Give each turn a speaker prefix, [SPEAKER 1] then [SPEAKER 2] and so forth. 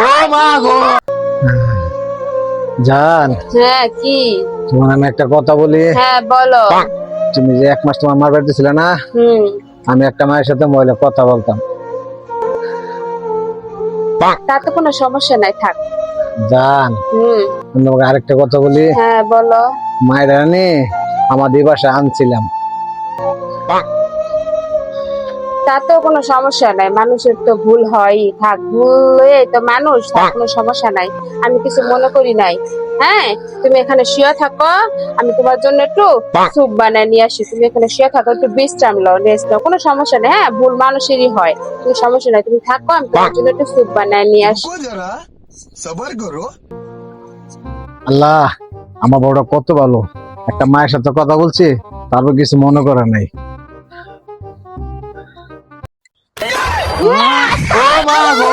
[SPEAKER 1] ও মা গো জান,
[SPEAKER 2] হ্যাঁ কি?
[SPEAKER 1] তোমার আমি একটা কথা বলি।
[SPEAKER 2] হ্যাঁ বলো।
[SPEAKER 1] তুমি যে 1 মাস তোমার মার বাড়িতে ছিলে না,
[SPEAKER 2] হুম।
[SPEAKER 1] আমি একটা মায়ের সাথে মহিলা কথা বলতাম।
[SPEAKER 2] তাতে কোনো সমস্যা নাই, থাক।
[SPEAKER 1] জান,
[SPEAKER 2] হুম।
[SPEAKER 1] আমি তোমাকে আরেকটা কথা বলি।
[SPEAKER 2] হ্যাঁ বলো।
[SPEAKER 1] মায়ের রানী আমাদের বাসায় আনছিলাম।
[SPEAKER 2] তাতেও কোনো সমস্যা নাই, মানুষের তো ভুল হয়ই, থাক, ভুল তো মানুষ, তার কোনো সমস্যা নাই। আমি কিছু মনে করি নাই। হ্যাঁ, তুমি এখানে শুয়ে থাকো, আমি তোমার জন্য একটু স্যুপ বানায় নিয়ে আসি। তুমি এখানে শুয়ে থাকো, একটু বিশ্রাম লও, রেস্ট নাও, কোনো সমস্যা নেই। হ্যাঁ, ভুল মানুষেরই হয়, কোনো সমস্যা নাই, তুমি থাকো, আমি তোমার জন্য একটু স্যুপ বানায় নিয়ে আসি।
[SPEAKER 3] रुको जरा सबर करो।
[SPEAKER 1] আল্লাহ, আমার বড় কত ভালো, একটা মায়ের সাথে কথা বলছি, তারপর কিছু মনে করা নাই। ও মা গো